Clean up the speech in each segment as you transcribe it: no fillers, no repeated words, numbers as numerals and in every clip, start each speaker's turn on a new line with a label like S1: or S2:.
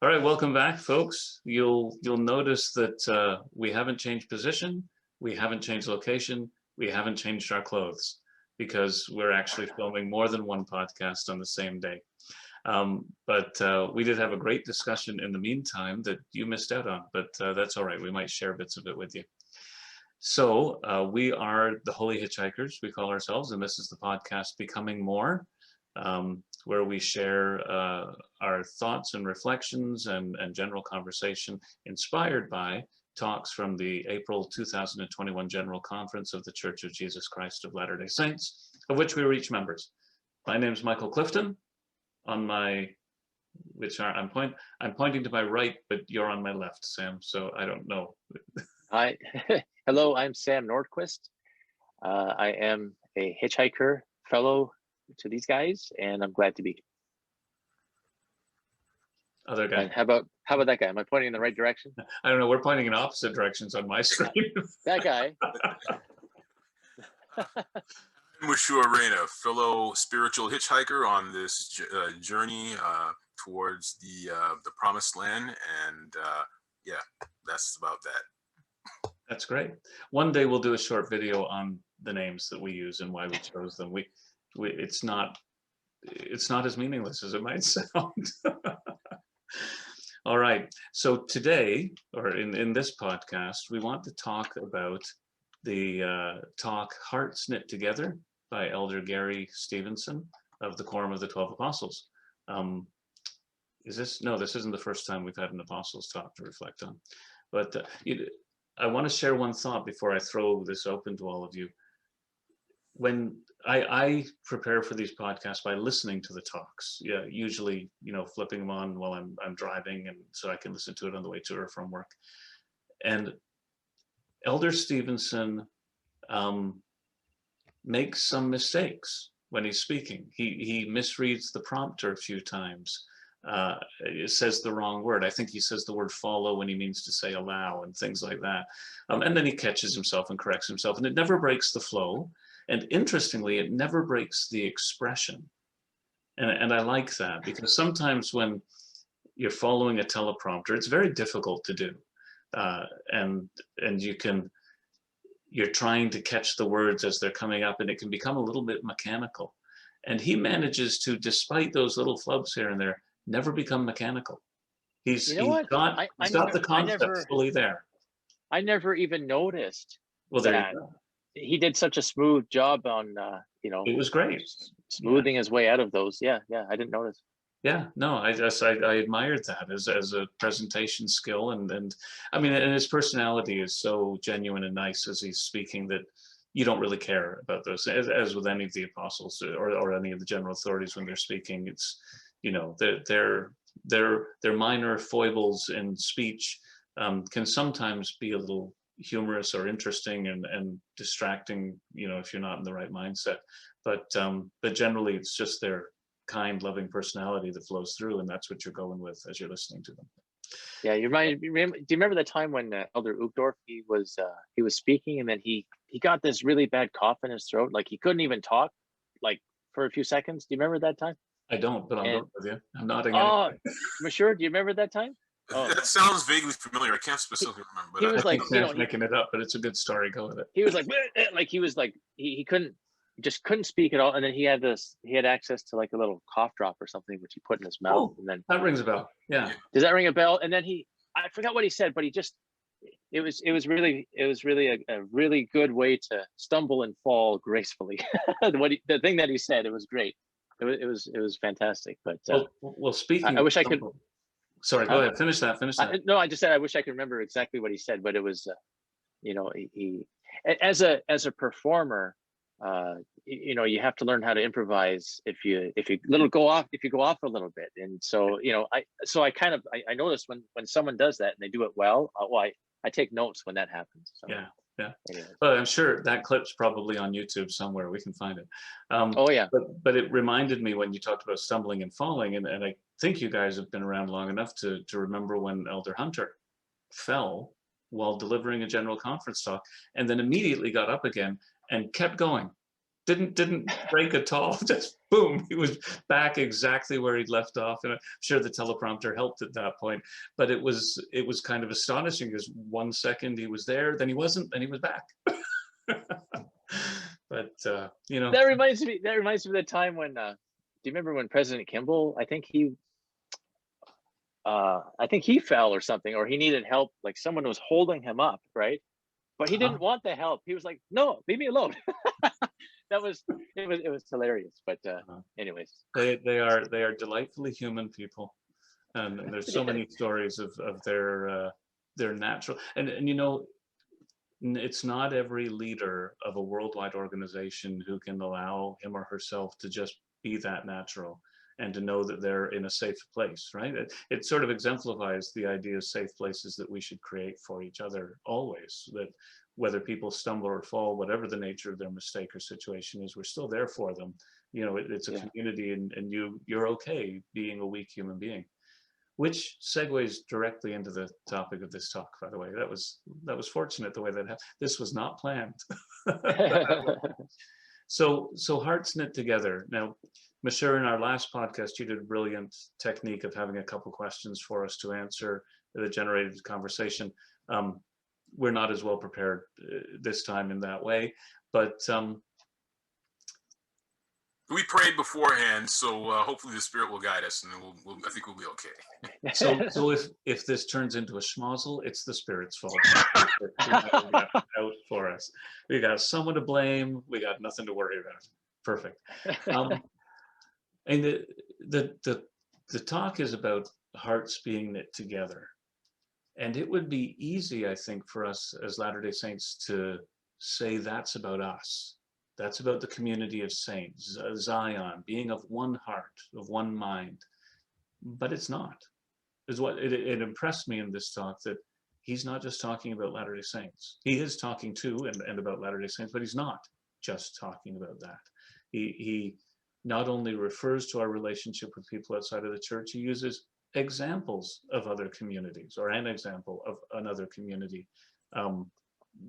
S1: All right, welcome back, folks. You'll notice that we haven't changed position, we haven't changed location, we haven't changed our clothes because we're actually filming more than one podcast on the same day. But we did have a great discussion in the meantime that you missed out on, but that's all right. We might share bits of it with you. So we are the Holy Hitchhikers, we call ourselves, and this is the podcast Becoming More, where we share our thoughts and reflections and general conversation inspired by talks from the April 2021 General Conference of the Church of Jesus Christ of Latter-day Saints, of which we are each members. My name is Michael Clifton. On my, I'm pointing to my right, but you're on my left, Sam, so I don't know.
S2: Hi, hello, I'm Sam Nordquist. I am a hitchhiker fellow to these guys, and I'm glad to be here.
S1: Other guy.
S2: And how about that guy? Am I pointing in the right direction?
S1: I don't know. We're pointing in opposite directions on my screen.
S2: That guy.
S3: Mushure, fellow spiritual hitchhiker on this journey towards the promised land, and yeah, that's about that.
S1: That's great. One day we'll do a short video on the names that we use and why we chose them. It's not as meaningless as it might sound. All right. So today, or in this podcast, we want to talk about the talk Hearts Knit Together by Elder Gary Stevenson of the Quorum of the 12 Apostles. This isn't the first time we've had an Apostles talk to reflect on. But I want to share one thought before I throw this open to all of you. When I prepare for these podcasts by listening to the talks, yeah, usually, flipping them on while I'm driving, and so I can listen to it on the way to or from work. And Elder Stevenson makes some mistakes when he's speaking. He misreads the prompter a few times. It says the wrong word. I think he says the word follow when he means to say allow and things like that. And then he catches himself and corrects himself, and it never breaks the flow. And interestingly, it never breaks the expression. And I like that, because sometimes when you're following a teleprompter, it's very difficult to do. And you're trying to catch the words as they're coming up, and it can become a little bit mechanical. And he manages to, despite those little flubs here and there, never become mechanical. He's got the concept fully there.
S2: I never even noticed.
S1: Well,
S2: that. He did such a smooth job on,
S1: it was great.
S2: Smoothing his way out of those. Yeah, I didn't notice.
S1: Yeah, no, I admired that as a presentation skill, and I mean, and his personality is so genuine and nice as he's speaking that you don't really care about those, as with any of the apostles or any of the general authorities when they're speaking. It's, their minor foibles in speech can sometimes be a little humorous or interesting and distracting, if you're not in the right mindset. But generally, it's just their kind, loving personality that flows through, and that's what you're going with as you're listening to them.
S2: Yeah, do you remember the time when Elder Uchtdorf, he was speaking, and then he got this really bad cough in his throat, like he couldn't even talk, like for a few seconds? Do you remember that time?
S1: I don't, but I'm going with you. I'm nodding.
S2: Oh, Mushure, do you remember that time?
S3: Oh. That sounds vaguely familiar. I can't specifically remember. But
S2: he was like,
S1: making it up, but it's a good story. Go with it.
S2: He was like, he couldn't speak at all, and then he had access to like a little cough drop or something, which he put in his mouth. And then
S1: that rings a bell. Yeah.
S2: Does that ring a bell? And then I forgot what he said, but it was really a really good way to stumble and fall gracefully. The thing that he said, it was great. It was fantastic. But
S1: well, speaking,
S2: I wish I could.
S1: Sorry, go ahead. Finish that.
S2: No, I just said I wish I could remember exactly what he said, but it was, he as a performer, you have to learn how to improvise if you go off a little bit. And so I noticed when someone does that and they do it well, I take notes when that happens. So.
S1: Yeah. Anyways. Well, I'm sure that clip's probably on YouTube somewhere. We can find it.
S2: Oh yeah.
S1: But it reminded me when you talked about stumbling and falling, and I think you guys have been around long enough to remember when Elder Hunter fell while delivering a general conference talk, and then immediately got up again and kept going Didn't break at all. Just boom, he was back exactly where he'd left off. And I'm sure the teleprompter helped at that point. But it was kind of astonishing because 1 second he was there, then he wasn't, then he was back. But you know,
S2: That reminds me of the time when do you remember when President Kimball, I think he fell or something, or he needed help, like someone was holding him up, right? But he didn't want the help. He was like, no, leave me alone. It was hilarious. But anyways,
S1: they are delightfully human people, and there's so many stories of their natural, and you know, it's not every leader of a worldwide organization who can allow him or herself to just be that natural and to know that they're in a safe place, right? It sort of exemplifies the idea of safe places that we should create for each other always, that whether people stumble or fall, whatever the nature of their mistake or situation is, we're still there for them. You know, it's a community, and you're okay being a weak human being. Which segues directly into the topic of this talk, by the way. That was fortunate the way that happened. This was not planned. So hearts knit together. Now, Mushure, in our last podcast, you did a brilliant technique of having a couple questions for us to answer that generated conversation. We're not as well prepared this time in that way, but
S3: we prayed beforehand, so hopefully the Spirit will guide us, and then I think we'll be okay.
S1: So if this turns into a schmozzle, it's the Spirit's fault. Out for us. We got someone to blame. We got nothing to worry about. Perfect. And the talk is about hearts being knit together, and it would be easy, I think, for us as Latter-day Saints to say that's about us. That's about the community of saints, Zion, being of one heart, of one mind. But it's not. Is what it impressed me in this talk, that he's not just talking about Latter-day Saints. He is talking to and about Latter-day Saints, but he's not just talking about that. He not only refers to our relationship with people outside of the church, he uses examples of other communities, or an example of another community.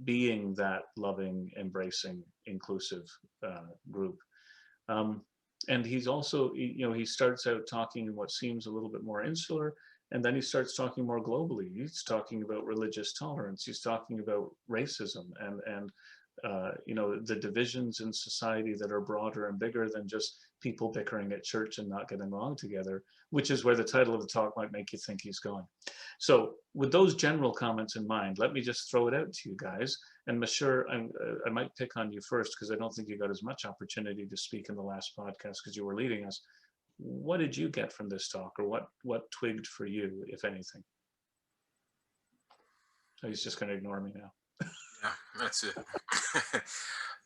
S1: Being that loving, embracing, inclusive group. And he's also, you know, he starts out talking in what seems a little bit more insular, and then he starts talking more globally. He's talking about religious tolerance. He's talking about racism and you know, the divisions in society that are broader and bigger than just people bickering at church and not getting along together, which is where the title of the talk might make you think he's going. So with those general comments in mind, let me just throw it out to you guys. And Mushure, I might pick on you first, because I don't think you got as much opportunity to speak in the last podcast because you were leading us. What did you get from this talk, or what twigged for you, if anything? Oh, he's just going to ignore me now.
S3: Yeah, that's it.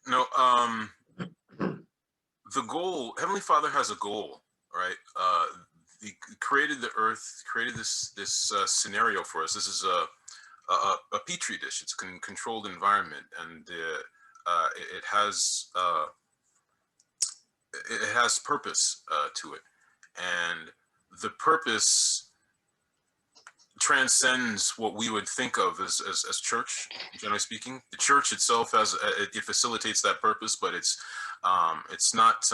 S3: No, the goal, Heavenly Father has a goal, right? He created the earth, created this scenario for us. This is a petri dish. It's a controlled environment, and it has purpose to it, and the purpose transcends what we would think of as church, generally speaking. The church itself it facilitates that purpose, but it's not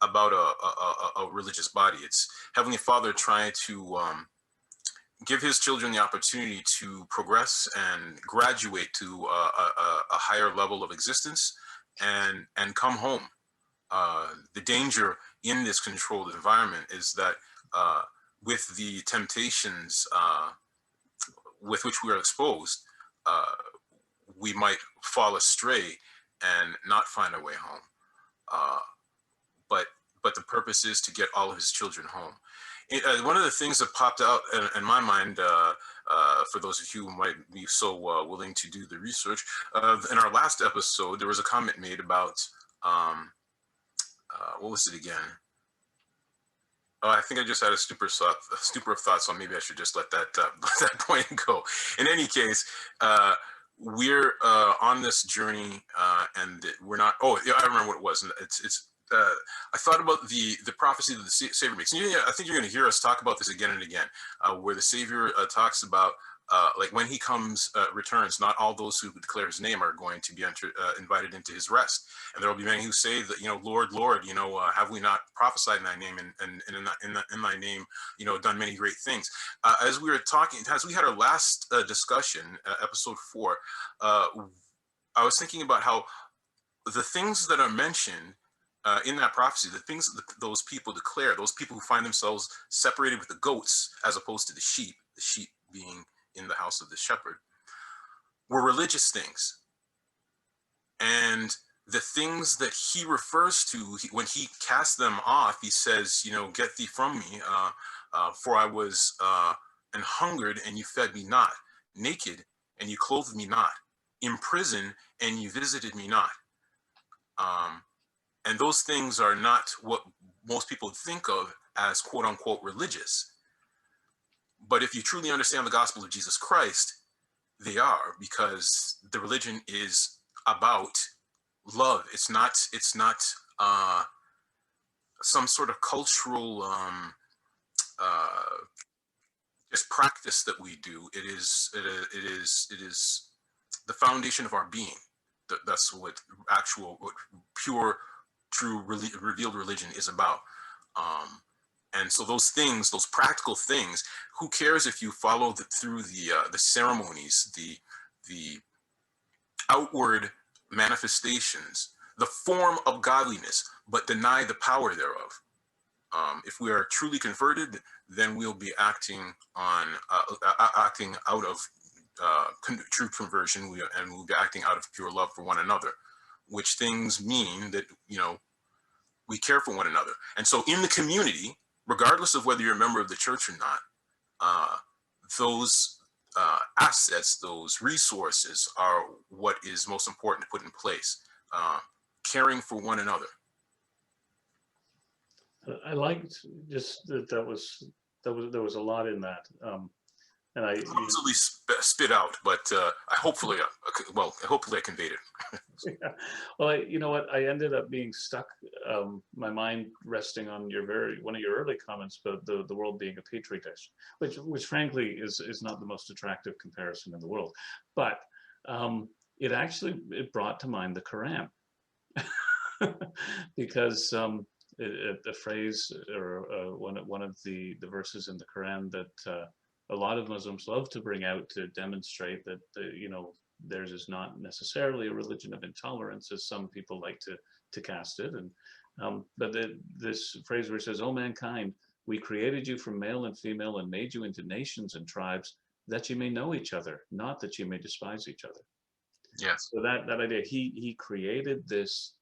S3: about a religious body. It's Heavenly Father trying to give his children the opportunity to progress and graduate to a higher level of existence and come home. The danger in this controlled environment is that with the temptations with which we are exposed, we might fall astray and not find our way home. But the purpose is to get all of his children home. One of the things that popped out in my mind, for those of you who might be so willing to do the research, in our last episode, there was a comment made about, what was it again? I think I just had a stupor of thought, so maybe I should just let that that point go. In any case, we're on this journey, and we're not. Oh, yeah, I remember what it was. And it's. I thought about the prophecy that the Savior makes. And yeah, I think you're going to hear us talk about this again and again, where the Savior talks about like when he comes, returns, not all those who declare his name are going to be invited into his rest. And there will be many who say that, Lord, Lord, have we not prophesied in thy name, and in thy name, done many great things. As we were talking, as we had our last discussion, episode 4, I was thinking about how the things that are mentioned in that prophecy, the things that those people declare, those people who find themselves separated with the goats as opposed to the sheep being in the house of the shepherd, were religious things. And the things that he refers to, when he casts them off, he says, get thee from me, for I was an hungered and you fed me not, naked and you clothed me not, in prison and you visited me not. And those things are not what most people think of as quote unquote religious. But if you truly understand the gospel of Jesus Christ, they are, because the religion is about love. It's not some sort of cultural just practice that we do. It is the foundation of our being. That's what pure, true, revealed religion is about. And so those things, those practical things, who cares if you follow through the ceremonies, the outward manifestations, the form of godliness, but deny the power thereof. If we are truly converted, then we'll be acting out of true conversion, and we'll be acting out of pure love for one another, which things mean that, we care for one another. And so in the community, regardless of whether you're a member of the church or not, those assets, those resources are what is most important to put in place. Caring for one another.
S1: I liked just that there was a lot in that. And I
S3: Easily spit out, but hopefully I conveyed it.
S1: Yeah. Well, you know what? I ended up being stuck. My mind resting on one of your early comments about the world being a petri dish, which frankly is not the most attractive comparison in the world, but it brought to mind the Quran, because the phrase or one of the verses in the Quran that a lot of Muslims love to bring out to demonstrate that theirs is not necessarily a religion of intolerance, as some people like to cast it. And but this phrase where it says, "O mankind, we created you from male and female and made you into nations and tribes, that you may know each other, not that you may despise each other."
S3: Yes.
S1: So that idea, he created this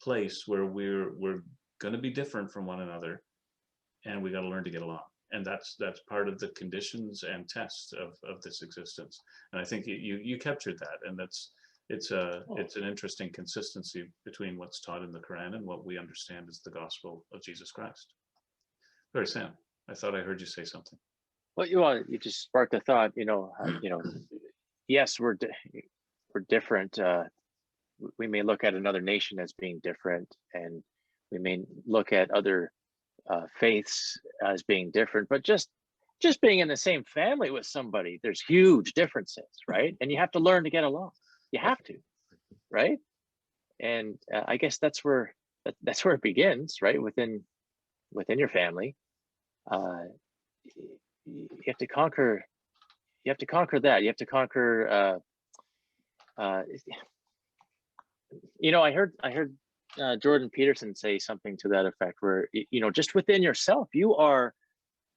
S1: place where we're going to be different from one another, and we got to learn to get along. And that's part of the conditions and tests of this existence. And I think you captured that, and it's an interesting consistency between what's taught in the Quran and what we understand as the gospel of Jesus Christ. Very Sam, I thought I heard you say something.
S2: Well, you just sparked a thought. Yes, we're different. We may look at another nation as being different, and we may look at other faiths as being different, but just being in the same family with somebody, there's huge differences, right? And you have to learn to get along. You have to, right? And I guess that's where it begins, right? Within your family, you have to conquer. You have to conquer that. You have to conquer. I heard Jordan Peterson say something to that effect, where just within yourself, you are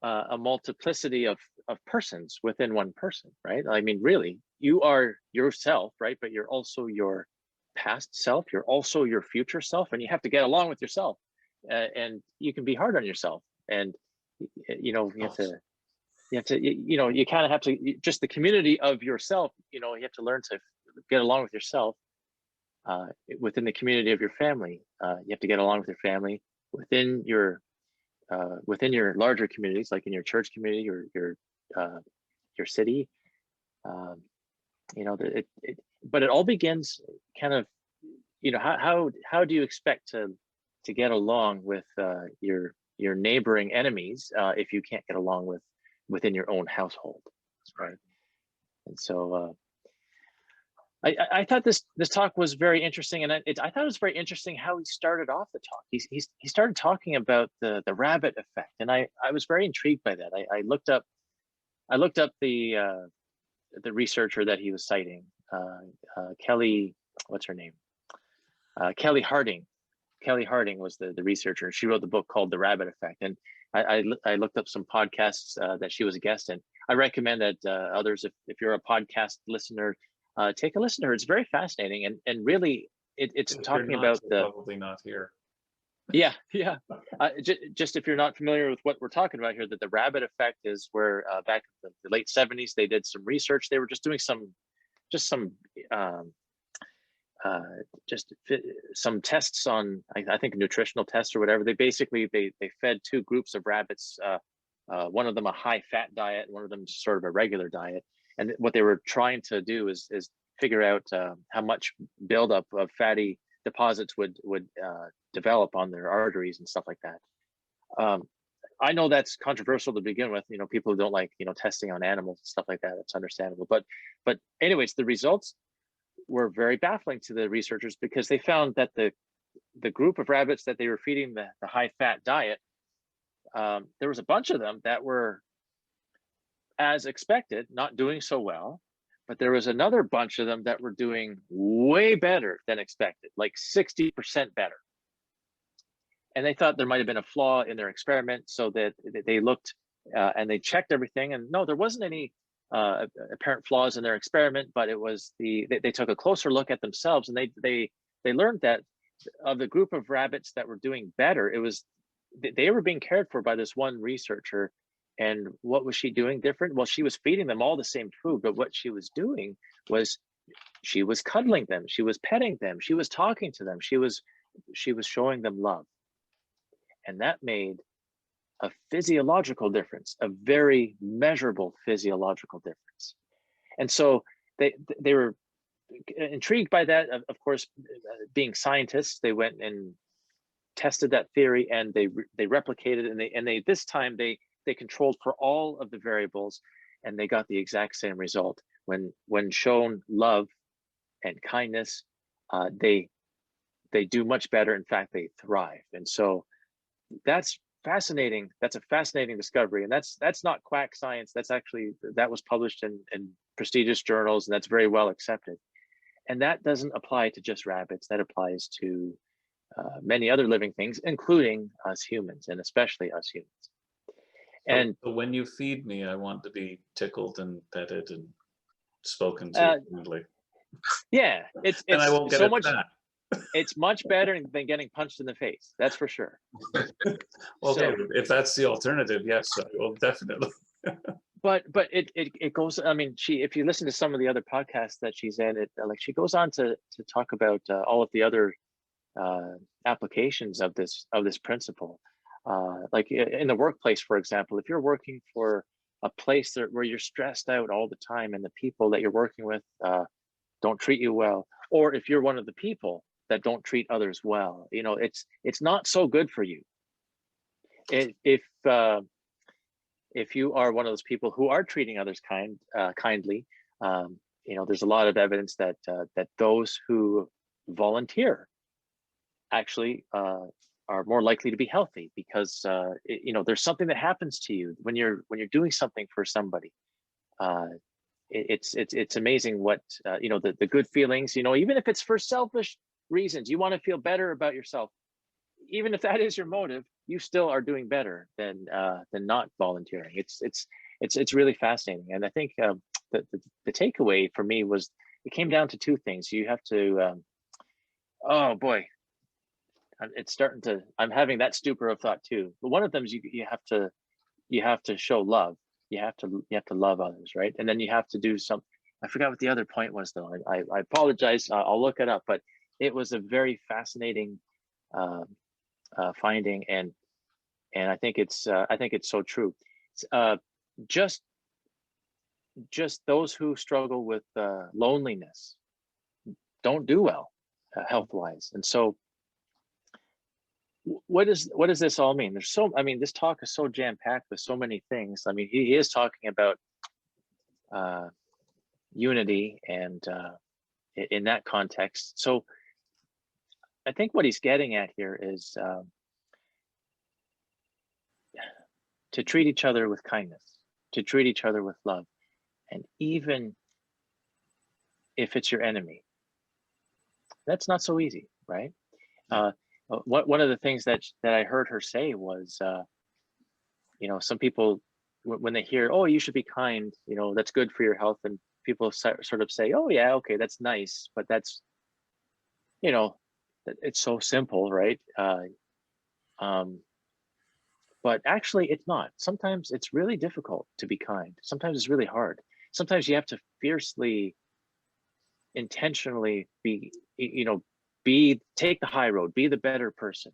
S2: a multiplicity of persons within one person, right? I mean, really, you are yourself, right? But you're also your past self. You're also your future self, and you have to get along with yourself. And you can be hard on yourself, and you kind of have to, just the community of yourself. You have to learn to get along with yourself. Within the community of your family, you have to get along with your family within your larger communities, like in your church community or your city. But it all begins kind of, how do you expect to get along with your neighboring enemies if you can't get along within your own household, right? so I thought this talk was very interesting, and I thought it was very interesting how he started off the talk. He started talking about the rabbit effect, and I was very intrigued by that. I looked up the researcher that he was citing, Kelly, what's her name? Kelly Harding. Kelly Harding was the researcher. She wrote the book called The Rabbit Effect, and I looked up some podcasts that she was a guest in. I recommend that others, if you're a podcast listener, take a listen to her. It's very fascinating, and really it's talking about the
S1: probably not here.
S2: Yeah. Just if you're not familiar with what we're talking about here, that the rabbit effect is where back in the late 70s they did some research. They were just doing some tests on, I think, nutritional tests or whatever. They basically they fed two groups of rabbits, one of them a high fat diet, one of them just sort of a regular diet. And what they were trying to do is figure out how much buildup of fatty deposits would develop on their arteries and stuff like that. I know that's controversial to begin with. People who don't like testing on animals and stuff like that. It's understandable. But anyways, the results were very baffling to the researchers, because they found that the group of rabbits that they were feeding the high fat diet, there was a bunch of them that were, as expected, not doing so well, but there was another bunch of them that were doing way better than expected, like 60% better. And they thought there might have been a flaw in their experiment, so that they looked and they checked everything, and no, there wasn't any apparent flaws in their experiment, but it was they took a closer look at themselves, and they learned that of the group of rabbits that were doing better, they were being cared for by this one researcher. And what was she doing different? Well, she was feeding them all the same food, but what she was doing was she was cuddling them, she was petting them, she was talking to them, she was showing them love. And that made a physiological difference, a very measurable physiological difference. And so they were intrigued by that. Of course, being scientists, they went and tested that theory, and they replicated it, and they this time they controlled for all of the variables, and they got the exact same result. When shown love and kindness, they do much better. In fact, they thrive. And so that's fascinating. That's a fascinating discovery, and that's not quack science. That was published in prestigious journals, and that's very well accepted. And that doesn't apply to just rabbits. That applies to many other living things, including us humans, and especially us humans. And
S1: so when you feed me, I want to be tickled and petted and spoken to kindly.
S2: Yeah, it's
S1: and I won't get
S2: so
S1: it
S2: much.
S1: back.
S2: It's much better than getting punched in the face. That's for sure.
S1: Well, okay, if that's the alternative, yes, I will definitely.
S2: But it goes. I mean, if you listen to some of the other podcasts that she's in, she goes on to talk about all of the other applications of this principle. Like in the workplace, for example, if you're working for a place where you're stressed out all the time, and the people that you're working with don't treat you well, or if you're one of the people that don't treat others well, it's not so good for you. If you are one of those people who are treating others kindly, there's a lot of evidence that those who volunteer actually are more likely to be healthy, because there's something that happens to you when you're doing something for somebody. It's amazing what the good feelings, even if it's for selfish reasons, you want to feel better about yourself, even if that is your motive, you still are doing better than not volunteering. It's really fascinating. And I think the takeaway for me was, it came down to two things. You have to oh boy, I'm having that stupor of thought too. But one of them is you have to show love. You have to love others, right? And then you have to do something. I forgot what the other point was, though. I apologize. I'll look it up. But it was a very fascinating finding, and I think it's so true. Just those who struggle with loneliness don't do well health-wise, and so what does this all mean? This talk is so jam-packed with so many things. I mean, he is talking about unity and in that context. So I think what he's getting at here is to treat each other with kindness, to treat each other with love. And even if it's your enemy, that's not so easy, right? One of the things that I heard her say was, some people, when they hear, oh, you should be kind, that's good for your health, and people sort of say, oh yeah, okay, that's nice, but that's, it's so simple, right? But actually it's not. Sometimes it's really difficult to be kind. Sometimes it's really hard. Sometimes you have to fiercely, intentionally take the high road, be the better person.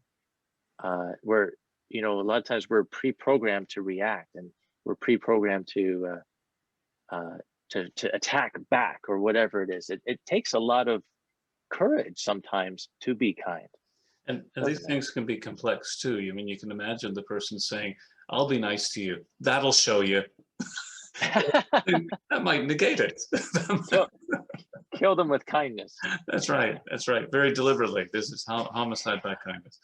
S2: Where, a lot of times we're pre-programmed to react, and we're pre-programmed to attack back, or whatever it is. It takes a lot of courage sometimes to be kind.
S1: And these things can be complex too. I mean, you can imagine the person saying, I'll be nice to you. That'll show you. That might negate it.
S2: Kill them with kindness.
S1: That's right. That's right. Very deliberately. This is homicide by kindness.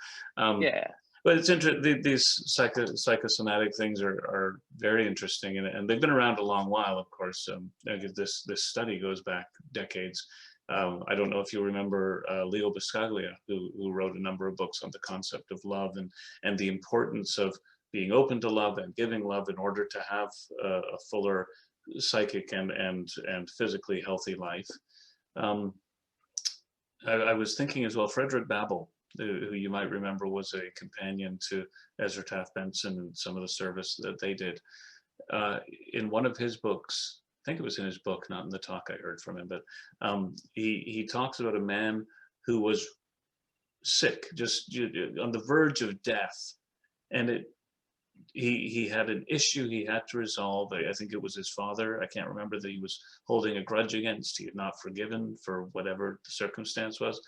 S2: Yeah.
S1: But it's interesting. These psychosomatic things are very interesting, and they've been around a long while, of course. This study goes back decades. I don't know if you remember Leo Buscaglia, who wrote a number of books on the concept of love and the importance of being open to love and giving love in order to have a fuller psychic and physically healthy life. I was thinking as well, Frederick Babel, who you might remember was a companion to Ezra Taft Benson and some of the service that they did. In one of his books, I think it was in his book, not in the talk I heard from him, but he talks about a man who was sick, just on the verge of death, and he had an issue he had to resolve. I think it was his father. I can't remember, that he was holding a grudge against. He had not forgiven for whatever the circumstance was,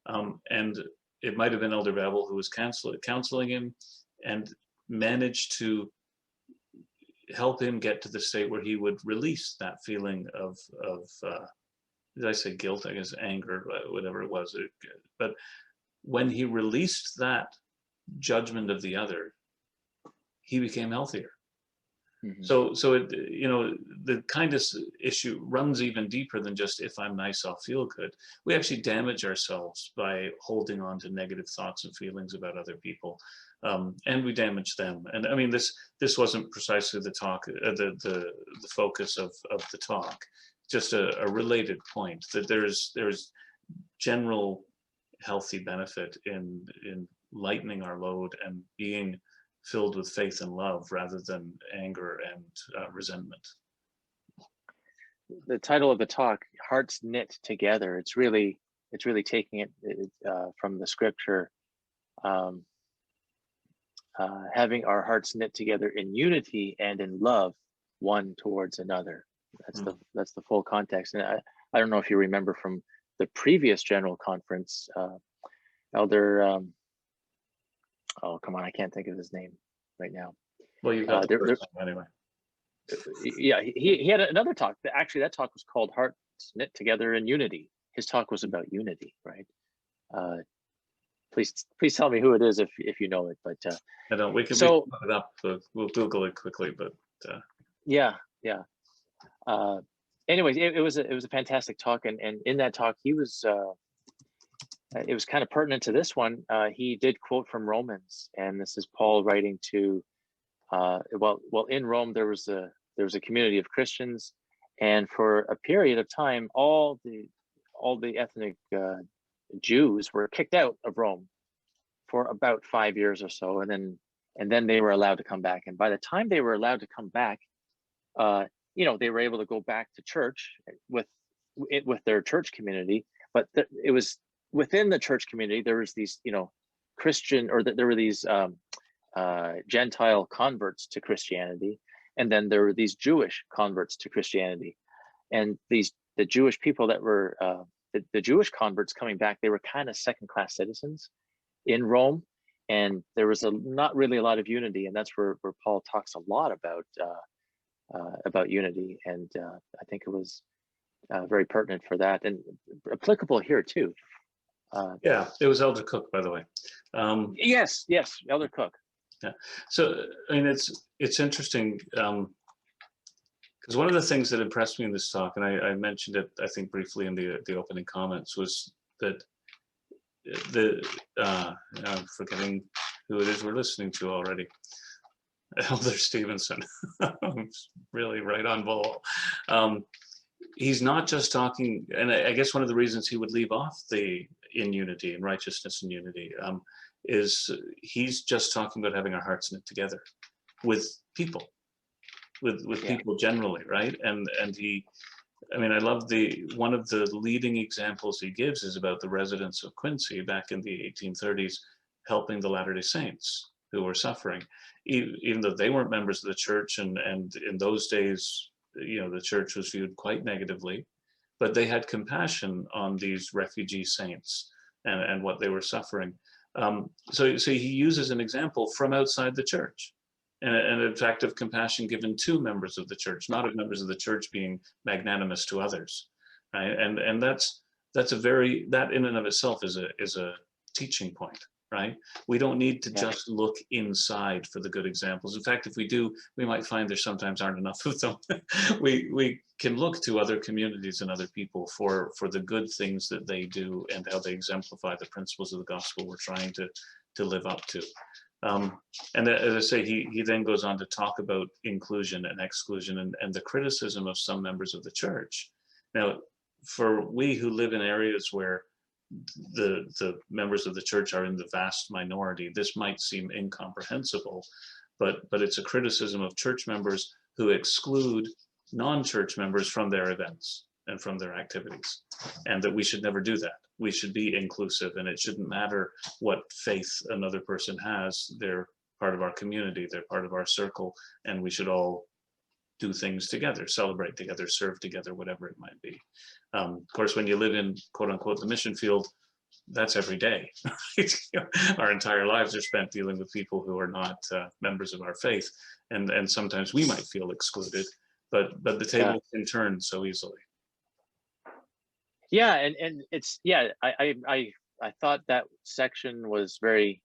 S1: and it might have been Elder Babel who was counseling him and managed to help him get to the state where he would release that feeling of did I say guilt? I guess anger, whatever it was. But when he released that judgment of the other, he became healthier. Mm-hmm. So it, the kindness issue runs even deeper than just, if I'm nice, I'll feel good. We actually damage ourselves by holding on to negative thoughts and feelings about other people, and we damage them. And I mean, this wasn't precisely the talk, the focus of the talk. Just a related point that there's general healthy benefit in lightening our load and being filled with faith and love rather than anger and resentment.
S2: The title of the talk, Hearts Knit Together, it's really taking it from the scripture, having our hearts knit together in unity and in love one towards another. That's the full context. And I don't know if you remember from the previous general conference, Elder oh, come on, I can't think of his name right now.
S1: Well, you got the first time anyway.
S2: Yeah, he had another talk. Actually, that talk was called Hearts Knit Together in Unity. His talk was about unity, right? Please tell me who it is if you know it. But
S1: I don't. We can look it up. We'll Google it quickly. But
S2: yeah. Anyways, it was a fantastic talk, and in that talk, he was. It was kind of pertinent to this one. He did quote from Romans, and this is Paul writing to, in Rome there was a community of Christians, and for a period of time, all the ethnic Jews were kicked out of Rome for about 5 years or so, and then they were allowed to come back. And by the time they were allowed to come back, they were able to go back to church with their church community, but it was. Within the church community, there was these, Christian, or there were these Gentile converts to Christianity, and then there were these Jewish converts to Christianity, and the Jewish people that were the Jewish converts coming back, they were kind of second-class citizens in Rome, and there was not really a lot of unity, and that's where Paul talks a lot about unity, and I think it was very pertinent for that, and applicable here too.
S1: Yeah, it was Elder Cook, by the way.
S2: Yes, Elder Cook.
S1: Yeah. So I mean, it's interesting because one of the things that impressed me in this talk, and I mentioned it, I think briefly in the opening comments, was that I'm forgetting who it is we're listening to already. Elder Stevenson, really right on ball. He's not just talking, and I guess one of the reasons he would leave off the in unity and righteousness and unity is he's just talking about having our hearts knit together with people, with people generally, right? And he, I mean, I love one of the leading examples he gives is about the residents of Quincy back in the 1830s helping the Latter-day Saints who were suffering, even though they weren't members of the church, and in those days, you know, the church was viewed quite negatively, but they had compassion on these refugee saints and what they were suffering. So he uses an example from outside the church, and an act of compassion given to members of the church, not of members of the church being magnanimous to others, right? And that's a very, that in and of itself is a teaching point, right? We don't need to just look inside for the good examples. In fact, if we do, we might find there sometimes aren't enough of them. we can look to other communities and other people for the good things that they do and how they exemplify the principles of the gospel we're trying to live up to. And as I say, he then goes on to talk about inclusion and exclusion and the criticism of some members of the church. Now, for we who live in areas where the members of the church are in the vast minority, this might seem incomprehensible, but it's a criticism of church members who exclude non-church members from their events and from their activities, and that we should never do that. We should be inclusive, and it shouldn't matter what faith another person has. They're part of our community, they're part of our circle, and we should all do things together, celebrate together, serve together, whatever it might be. Of course, when you live in, quote unquote, the mission field, that's every day. Our entire lives are spent dealing with people who are not members of our faith. And sometimes we might feel excluded, but the table can turn so easily.
S2: Yeah, and it's, I thought that section was very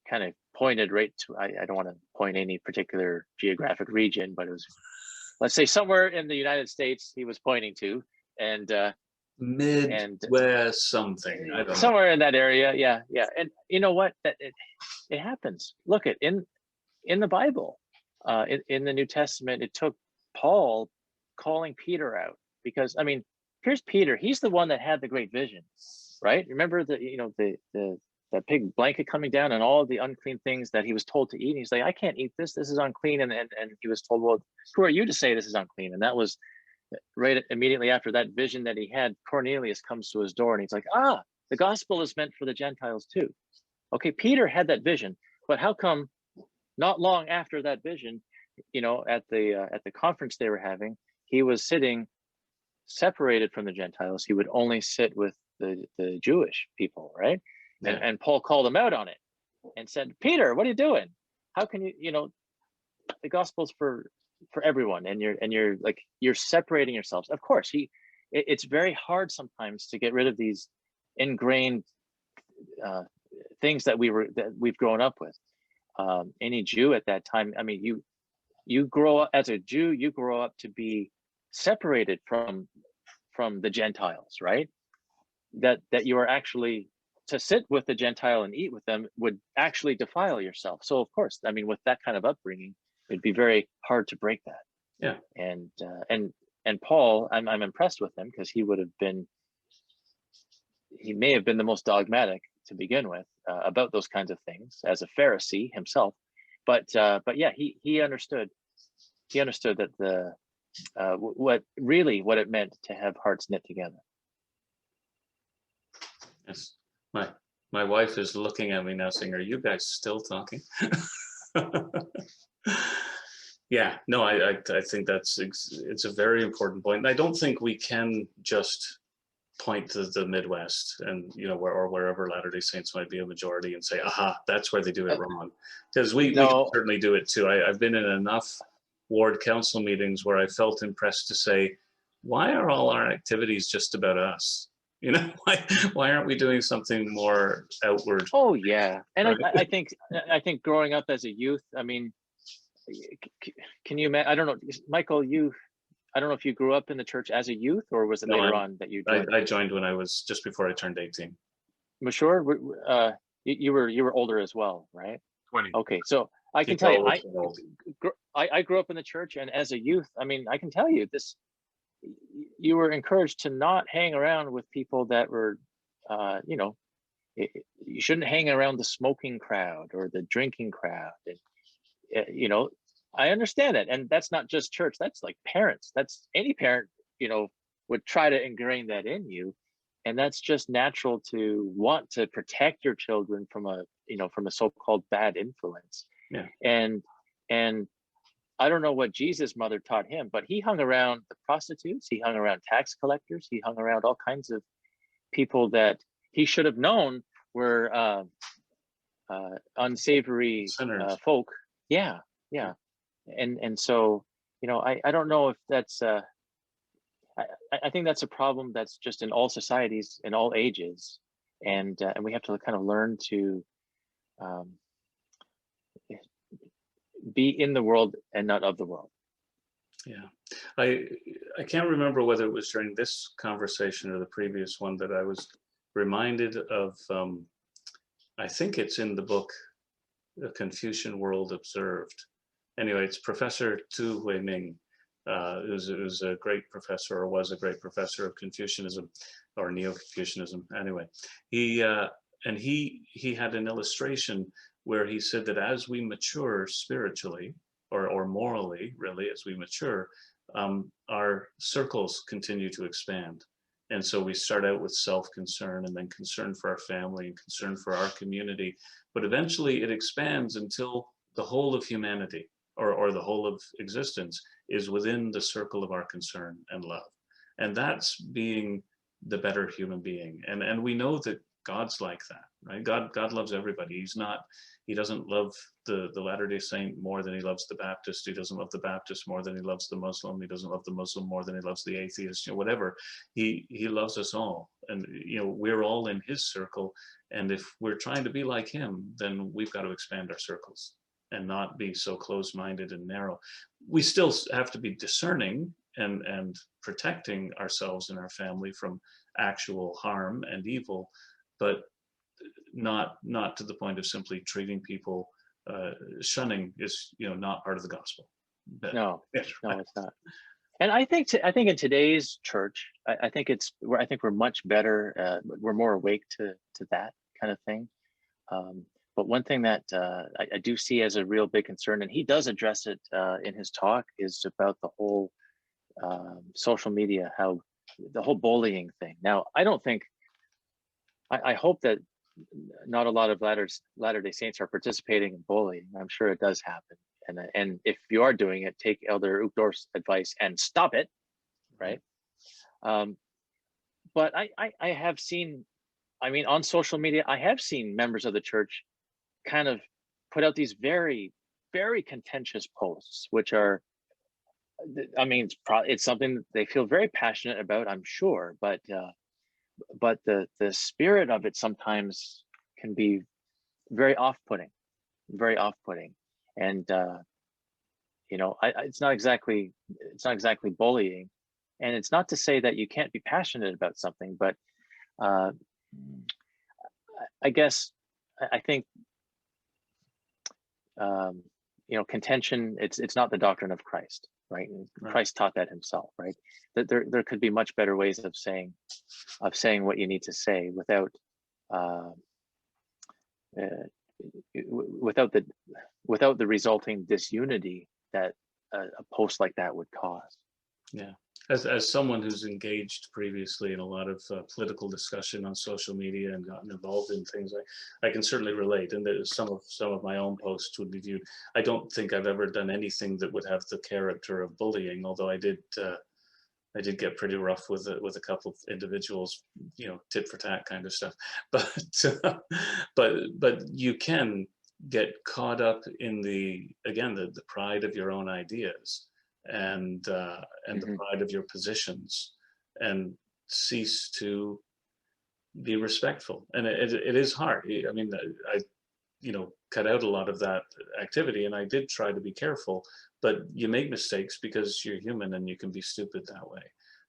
S2: kind of pointed right to, I don't want to point any particular geographic region, but it was, let's say, somewhere in the United States he was pointing to, and
S1: Midwest something, I don't know.
S2: Somewhere in that area, yeah. And you know what, that it happens. Look, in the Bible, in the New Testament, it took Paul calling Peter out, because I mean, here's Peter, he's the one that had the great vision, right? Remember that big blanket coming down and all the unclean things that he was told to eat. And he's like, I can't eat this. This is unclean. And he was told, well, who are you to say this is unclean? And that was right immediately after that vision that he had. Cornelius comes to his door and he's like, the gospel is meant for the Gentiles too. Okay, Peter had that vision, but how come not long after that vision, at the conference they were having, he was sitting separated from the Gentiles. He would only sit with the Jewish people, right? Yeah. And Paul called him out on it and said, Peter, what are you doing? How can you, the gospel's for everyone, and you're separating yourselves. Of course, it's very hard sometimes to get rid of these ingrained things that we've grown up with. Any Jew at that time, I mean, you grow up as a Jew, you grow up to be separated from the Gentiles, right? That you are actually, to sit with the Gentile and eat with them would actually defile yourself. So of course, I mean, with that kind of upbringing, it'd be very hard to break that.
S1: Yeah.
S2: And Paul, I'm impressed with him, because he may have been the most dogmatic to begin with about those kinds of things as a Pharisee himself. But yeah, he understood that what it meant to have hearts knit together.
S1: Yes. My wife is looking at me now saying, are you guys still talking? Yeah, no, I think it's a very important point. And I don't think we can just point to the Midwest and, or wherever Latter-day Saints might be a majority and say, aha, that's where they do it wrong. Because we can certainly do it too. I've been in enough ward council meetings where I felt impressed to say, why are all our activities just about us? You know, why aren't we doing something more outward,
S2: Oh yeah, and
S1: right?
S2: I think growing up as a youth, I mean, can you imagine? I don't know, Michael, I don't know if you grew up in the church as a youth, or was it
S1: No,
S2: later on that you joined?
S1: I joined when I was just before I turned 18.
S2: Mushure, you were older as well, right?
S3: 20.
S2: Okay, so I can
S1: People
S2: tell you,
S1: always feel old.
S2: I grew up in the church, and as a youth, I mean, I can tell you this: you were encouraged to not hang around with people that were, you know, you shouldn't hang around the smoking crowd or the drinking crowd, and you know, I understand that, and that's not just church. That's like parents. That's any parent, you know, would try to ingrain that in you, and that's just natural to want to protect your children from a, you know, from a so-called bad influence.
S1: Yeah.
S2: And I don't know what Jesus' mother taught him, but he hung around the prostitutes, he hung around tax collectors, he hung around all kinds of people that he should have known were unsavory
S1: Sinners.
S2: folk. Yeah, yeah. And so, you know, I don't know if that's I think that's a problem that's just in all societies, in all ages, and we have to kind of learn to um, be in the world and not of the world.
S1: Yeah, I can't remember whether it was during this conversation or the previous one that I was reminded of. I think it's in the book, The Confucian World Observed. Anyway, it's Professor Tu Huiming, who's a great professor, or was a great professor of Confucianism or Neo-Confucianism. Anyway, he had an illustration where he said that as we mature spiritually, or morally, really, as we mature, our circles continue to expand. And so we start out with self-concern, and then concern for our family, and concern for our community. But eventually it expands until the whole of humanity, or the whole of existence, is within the circle of our concern and love. And that's being the better human being. And we know that God's like that, right? God loves everybody. He doesn't love the Latter-day Saint more than he loves the Baptist. He doesn't love the Baptist more than he loves the Muslim. He doesn't love the Muslim more than he loves the atheist, you know, whatever. He loves us all. And, you know, we're all in his circle. And if we're trying to be like him, then we've got to expand our circles and not be so closed-minded and narrow. We still have to be discerning and protecting ourselves and our family from actual harm and evil, but not to the point of simply treating people. Shunning is, you know, not part of the gospel. But,
S2: No,
S1: yeah,
S2: no,
S1: right.
S2: it's not. And I think in today's church, I think we're much better. We're more awake to that kind of thing. But one thing that I do see as a real big concern, and he does address it in his talk, is about the whole social media, how the whole bullying thing. Now, I don't think, I hope that not a lot of Latter-day Saints are participating in bullying. I'm sure it does happen. And if you are doing it, take Elder Uchtdorf's advice and stop it, right? But I have seen, I mean, on social media, I have seen members of the church kind of put out these very, very contentious posts, which are, I mean, it's something they feel very passionate about, I'm sure, but the spirit of it sometimes can be very off-putting, and you know, it's not exactly bullying, and it's not to say that you can't be passionate about something, but I guess I think you know, contention, it's not the doctrine of Christ, right?
S1: Right.
S2: Christ taught that himself, right? That there could be much better ways of saying what you need to say without without the resulting disunity that a post like that would cause.
S1: Yeah. As someone who's engaged previously in a lot of political discussion on social media and gotten involved in things, I can certainly relate. And there's some of my own posts would be viewed. I don't think I've ever done anything that would have the character of bullying, although I did get pretty rough with a couple of individuals, you know, tit for tat kind of stuff. But you can get caught up in the pride of your own ideas, and the pride of your positions, and cease to be respectful. And it is hard. I mean, I cut out a lot of that activity, and I did try to be careful, but you make mistakes because you're human and you can be stupid that way.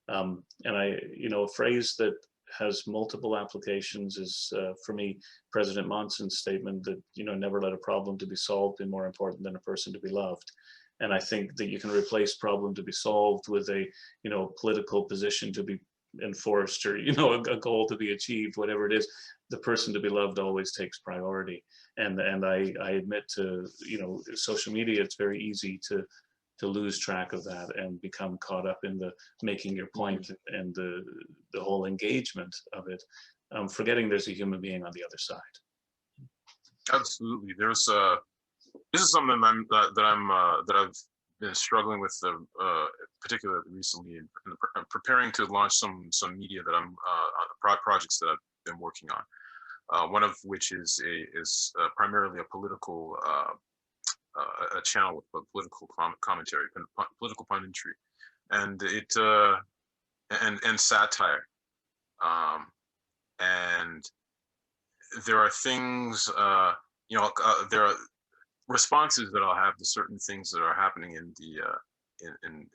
S1: And a phrase that has multiple applications is, for me, President Monson's statement that, never let a problem to be solved be more important than a person to be loved. And I think that you can replace problem to be solved with a, political position to be enforced, or, a goal to be achieved, whatever it is. The person to be loved always takes priority. And I admit to, social media, it's very easy to lose track of that and become caught up in the making your point and the whole engagement of it, forgetting there's a human being on the other side.
S3: Absolutely. There's this is something that I've been struggling with, particularly recently, in preparing to launch some media that I'm projects that I've been working on. One of which is primarily a political a channel with political commentary, political punditry, and and satire. And there are things, there are responses that I'll have to certain things that are happening in the in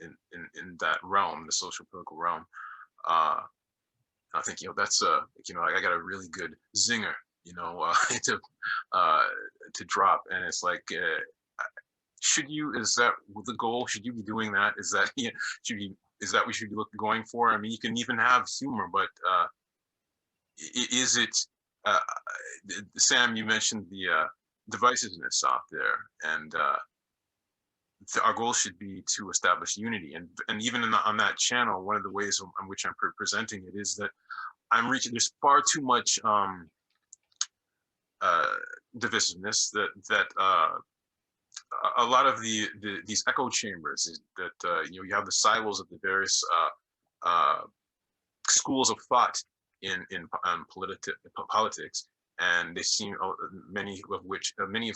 S3: that realm, the social political realm. I think that's I got a really good zinger, to drop, and it's like, is that the goal? Should you be doing that? Is that is that what we should be going for? I mean, you can even have humor, but is it? Sam, you mentioned the divisiveness out there, and our goal should be to establish unity. And even on that channel, one of the ways in which I'm presenting it is that I'm reaching. There's far too much divisiveness that a lot of these echo chambers is that you have the silos of the various schools of thought in politics, and they seem, many of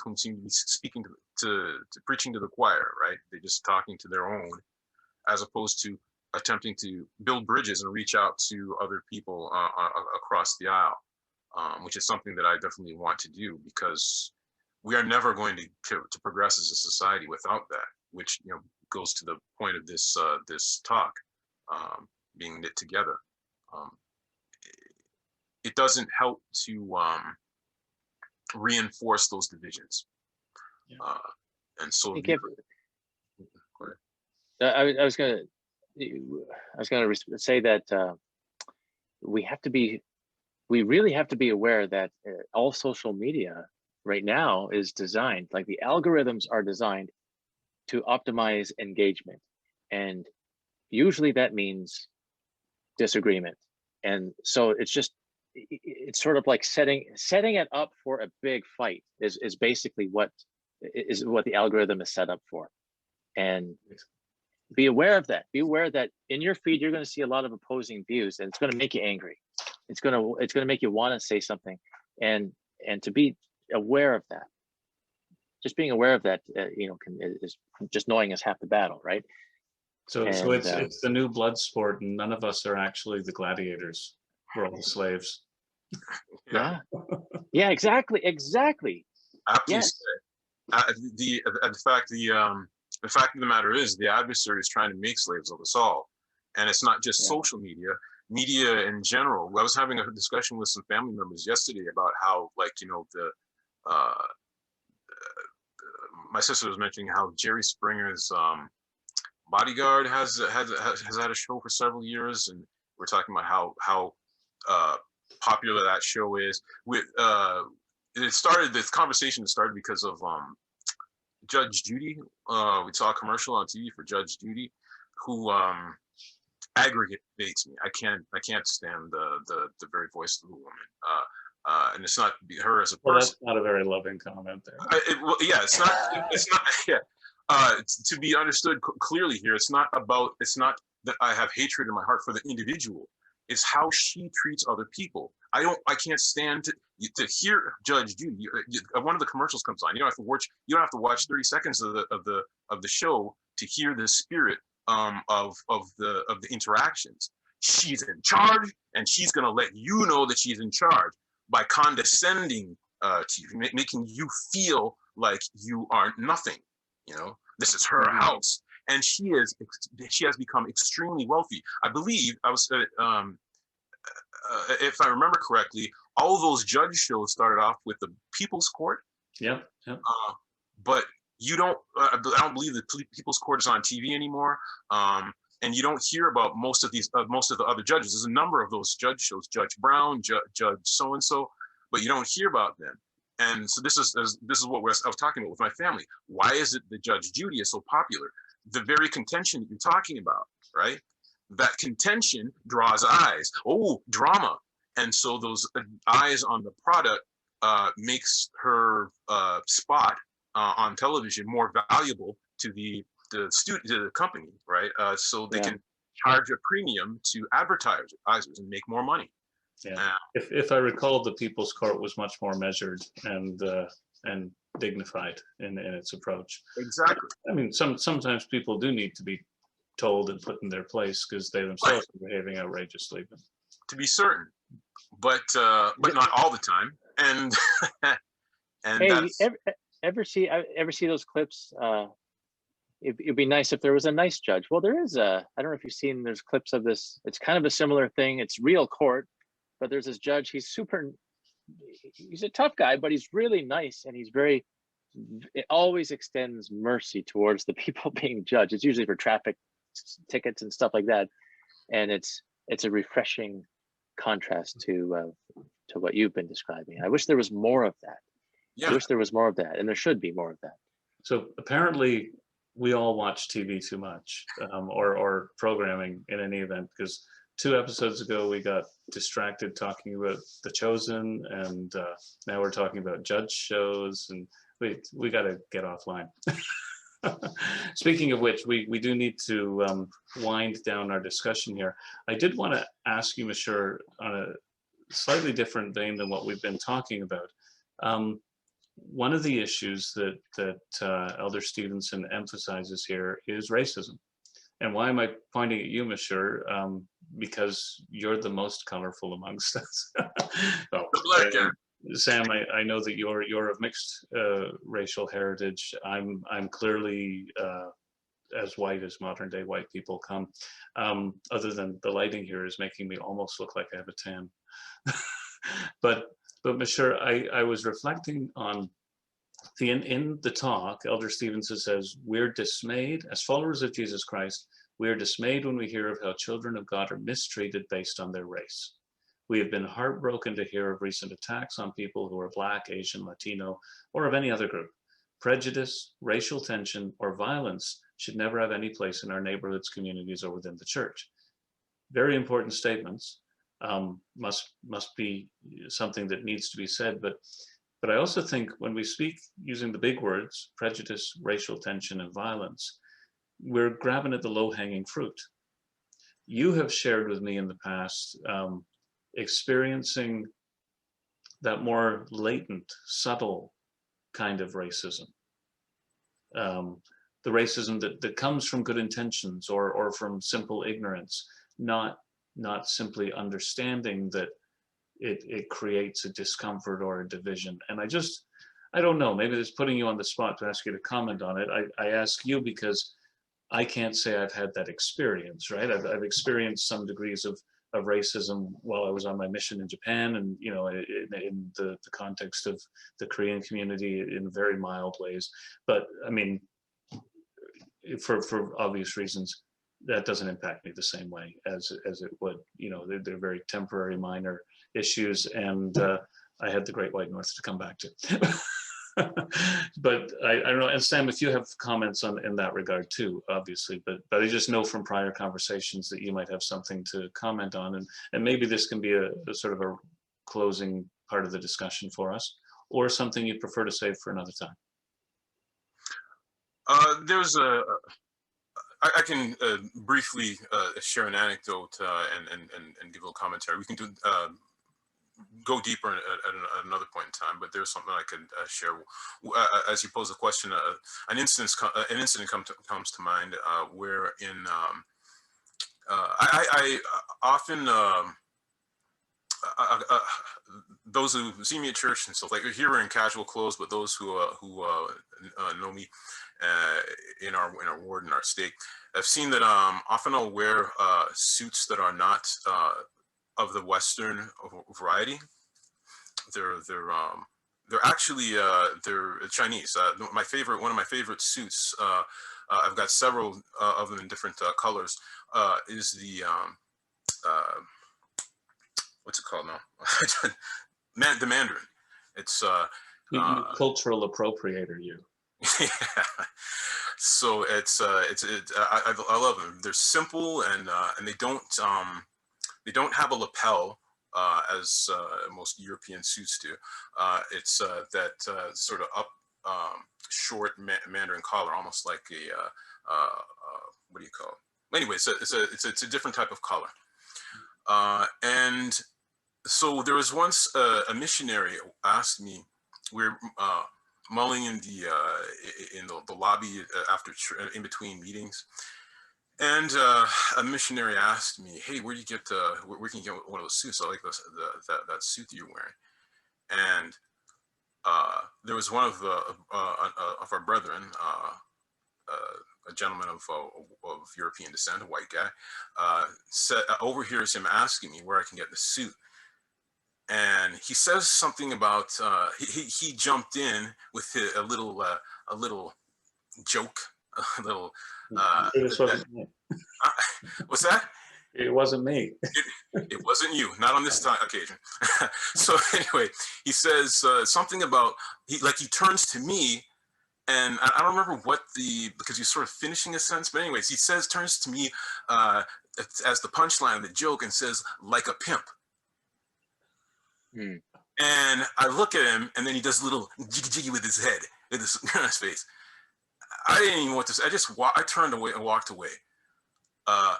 S3: whom seem to be speaking to preaching to the choir, right? They're just talking to their own, as opposed to attempting to build bridges and reach out to other people across the aisle, which is something that I definitely want to do, because we are never going to progress as a society without that, which goes to the point of this talk, being knit together. It doesn't help to reinforce those divisions.
S1: Yeah.
S3: And so
S2: I was going to say that we really have to be aware that all social media right now is designed, like the algorithms are designed to optimize engagement, and usually that means disagreement. And so it's sort of like setting it up for a big fight is basically what the algorithm is set up for. And be aware of that. Be aware that in your feed you're going to see a lot of opposing views, and it's going to make you angry. It's going to make you want to say something, and to be aware of that. Just being aware of that, is just knowing is half the battle, right?
S1: So it's the new blood sport, and none of us are actually the gladiators. We're all the slaves.
S2: Yeah. Yeah, exactly.
S3: Yes. The fact of the matter is, the adversary is trying to make slaves of us all, and it's not just social media in general. I was having a discussion with some family members yesterday about how, my sister was mentioning how Jerry Springer's Bodyguard has had a show for several years, and we're talking about how popular that show is. This conversation started because of Judge Judy. We saw a commercial on TV for Judge Judy, who aggravates me. I can't stand the very voice of the woman. And it's not her as a person.
S1: Well, that's not a very loving comment there.
S3: It's not. Yeah. To be understood clearly here, it's not that I have hatred in my heart for the individual. It's how she treats other people. I can't stand to hear Judge Judy. One of the commercials comes on. You don't have to watch 30 seconds of the show to hear the spirit of the interactions. She's in charge, and she's going to let you know that she's in charge by condescending to you, making you feel like you are nothing. You know, this is her house, and she has become extremely wealthy. I believe if I remember correctly, all those judge shows started off with the People's Court.
S1: Yep.
S3: But you don't. I don't believe the People's Court is on TV anymore. And you don't hear about most of the other judges. There's a number of those judge shows, Judge Brown, Judge so and so, but you don't hear about them. And so this is what I was talking about with my family. Why is it that Judge Judy is so popular? The very contention that you're talking about, right? That contention draws eyes. Oh, drama. And so those eyes on the product makes her spot on television more valuable to the company, right? So they can charge a premium to advertisers and make more money.
S1: Yeah. If I recall, the People's Court was much more measured and dignified in its approach.
S3: Exactly.
S1: I mean, sometimes people do need to be told and put in their place because they themselves are behaving outrageously. But.
S3: To be certain, but not all the time. And
S2: hey,
S3: that's...
S2: ever see those clips? It'd be nice if there was a nice judge. Well, there is I don't know if you've seen, there's clips of this. It's kind of a similar thing. It's real court, but there's this judge. He's a tough guy, but he's really nice. And it always extends mercy towards the people being judged. It's usually for traffic tickets and stuff like that. And it's a refreshing contrast to what you've been describing. I wish there was more of that. Yeah. I wish there was more of that, and there should be more of that.
S1: So apparently we all watch TV too much, or programming in any event, because 2 episodes ago we got distracted talking about The Chosen, and now we're talking about judge shows, and we got to get offline. Speaking of which, we do need to wind down our discussion here. I did want to ask you, Mushure, on a slightly different vein than what we've been talking about. One of the issues that Elder Stevenson emphasizes here is racism. And why am I pointing at you, Mushure? Because you're the most colorful amongst us. Sam, I know that you're of mixed racial heritage. I'm clearly as white as modern day white people come. Other than the lighting here is making me almost look like I have a tan. But Mushure, I was reflecting on in the talk. Elder Stevenson says, we're dismayed as followers of Jesus Christ. We are dismayed when we hear of how children of God are mistreated based on their race. We have been heartbroken to hear of recent attacks on people who are Black, Asian, Latino, or of any other group. Prejudice, racial tension, or violence should never have any place in our neighborhoods, communities, or within the church. Very important statements. Must be something that needs to be said, but I also think when we speak using the big words, prejudice, racial tension, and violence, we're grabbing at the low-hanging fruit. You have shared with me in the past experiencing that more latent, subtle kind of racism. The racism that comes from good intentions or from simple ignorance, not simply understanding that it creates a discomfort or a division. And I don't know, maybe it's putting you on the spot to ask you to comment on it. I ask you because I can't say I've had that experience, right? I've experienced some degrees of racism while I was on my mission in Japan, and in the context of the Korean community in very mild ways. But I mean, for obvious reasons, that doesn't impact me the same way as it would. They're very temporary, minor issues, and I had the Great White North to come back to. But I don't know, and Sam, if you have comments in that regard too, obviously, but I just know from prior conversations that you might have something to comment on, and maybe this can be a sort of a closing part of the discussion for us, or something you'd prefer to save for another time.
S3: I can briefly share an anecdote and give a little commentary. We can do go deeper at another point in time, but there's something I could share. As you pose the question, an incident comes to mind where I often those who see me at church and stuff, like here we're in casual clothes, but those who know me in our ward, in our state, I've seen that often I'll wear suits that are not of the Western variety. They're actually they're Chinese. One of my favorite suits. I've got several of them in different colors. Is the what's it called now? The Mandarin. It's
S1: You cultural appropriator, you.
S3: yeah. So I love them. They're simple and they don't have a lapel as most European suits do. It's that sort of up short Mandarin collar, almost like a what do you call it? Anyway, it's a different type of collar. And so there was once a missionary asked me, we're mulling in the lobby after in between meetings, and a missionary asked me, "Hey, where do you get where can you get one of those suits? I like that suit that you're wearing." And there was one of our brethren, a gentleman of European descent, a white guy, overhears him asking me where I can get the suit. And he says something about he jumped in with a little joke, a little. What's that?
S1: It wasn't me.
S3: It wasn't you, not on this occasion. So anyway, he says something about he turns to me, and I don't remember because he's sort of finishing a sentence, but anyways, he turns to me as the punchline of the joke and says, "Like a pimp."
S2: Hmm.
S3: And I look at him, and then he does a little jiggy with his head, with his face. I didn't even want to say. I turned away and walked away. Now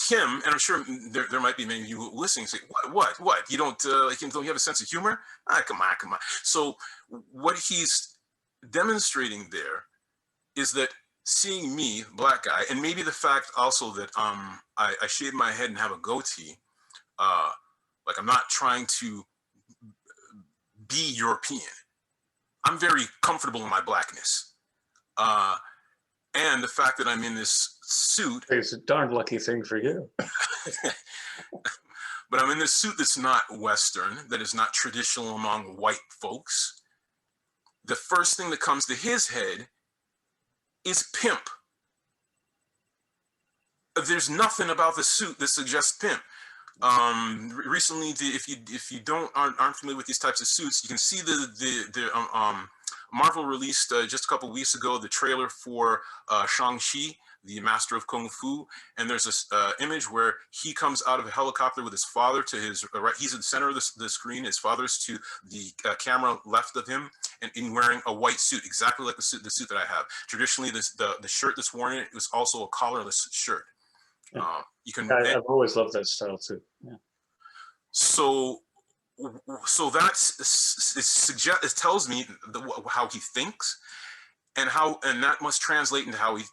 S3: him, and I'm sure there might be many of you listening say, what? You don't don't you have a sense of humor? Come on. So what he's demonstrating there is that seeing me, black guy, and maybe the fact also that I shave my head and have a goatee. Like I'm not trying to be European. I'm very comfortable in my blackness. And the fact that I'm in this suit.
S1: It's a darn lucky thing for you.
S3: But I'm in this suit that's not Western, that is not traditional among white folks. The first thing that comes to his head is pimp. There's nothing about the suit that suggests pimp. Recently, if you aren't familiar with these types of suits, you can see the Marvel released just a couple weeks ago the trailer for Shang-Chi, the Master of Kung Fu, and there's this image where he comes out of a helicopter with his father to his right. He's at the center of the screen. His father's to the camera left of him, and in wearing a white suit, exactly like the suit that I have. Traditionally, the shirt that's worn in it was also a collarless shirt. You can.
S1: I've always loved that style too. Yeah.
S3: So it tells me how he thinks, and that must translate into how he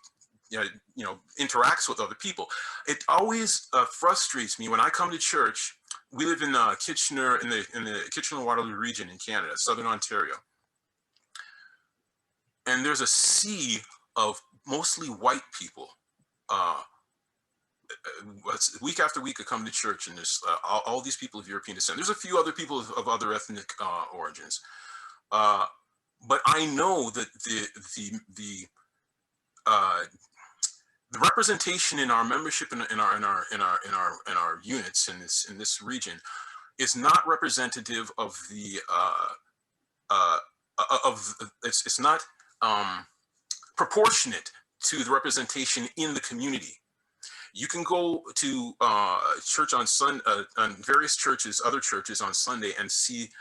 S3: interacts with other people. It always frustrates me when I come to church. We live in Kitchener, in the Kitchener-Waterloo region in Canada, Southern Ontario, and there's a sea of mostly white people. Week after week I come to church, and there's all these people of European descent. There's a few other people of other ethnic origins, but I know that the representation in our membership in our units in this region is not representative of it's not proportionate to the representation in the community. You can go to church on various churches, other churches on Sunday, and see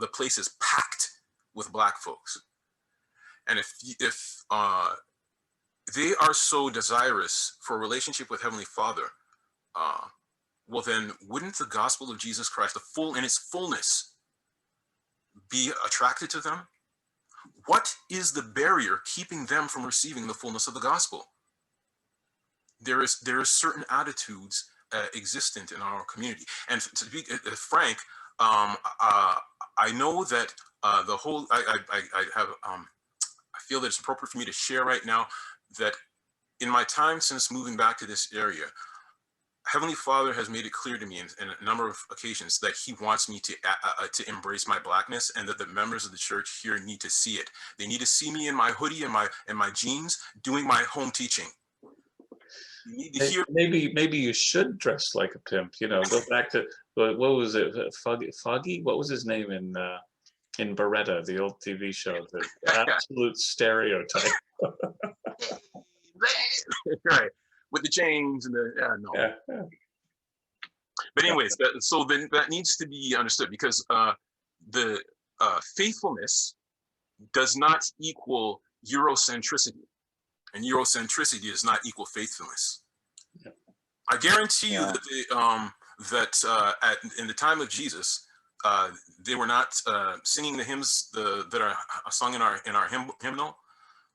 S3: the place is packed with black folks. And if they are so desirous for a relationship with Heavenly Father, well then wouldn't the gospel of Jesus Christ, the full in its fullness, be attracted to them? What is the barrier keeping them from receiving the fullness of the gospel? There is certain attitudes existent in our community. And to be frank, I know that the whole, I feel that it's appropriate for me to share right now that in my time since moving back to this area, Heavenly Father has made it clear to me in a number of occasions that he wants me to embrace my blackness, and that the members of the church here need to see it. They need to see me in my hoodie and my jeans doing my home teaching. You need to hear.
S1: Maybe you should dress like a pimp. You know, go back to what was it? Foggy? What was his name in Beretta, the old TV show? The absolute stereotype.
S3: Right, with the chains and the no.
S1: Yeah.
S3: But anyways, so then that needs to be understood, because the faithfulness does not equal Eurocentricity, and Eurocentricity does not equal faithfulness.
S1: Yeah.
S3: I guarantee you that in the time of Jesus, they were not singing the hymns that are sung in our hymnal,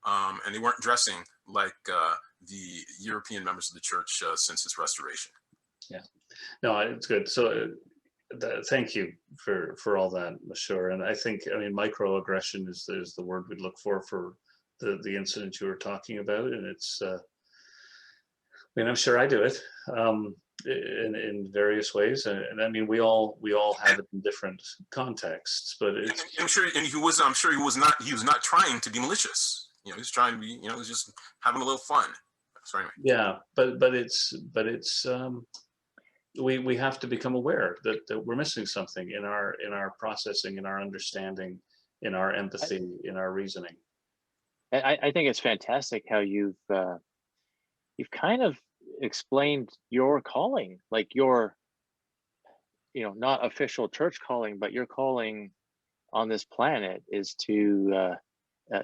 S3: and they weren't dressing like the European members of the church since its restoration.
S1: Yeah, no, it's good. So thank you for all that, Mushure. And I think, I mean, microaggression is the word we'd look for the incident you were talking about. And it's, I mean, I'm sure I do it in various ways. And I mean, we all have it in different contexts, but it's,
S3: I'm sure he was not trying to be malicious. You know, he's trying to be, you know, he's just having a little fun. Sorry.
S1: Yeah, but it's we have to become aware that we're missing something in our processing, in our understanding, in our empathy, in our reasoning.
S2: I think it's fantastic how you've kind of explained your calling, like your, you know, not official church calling, but your calling on this planet is to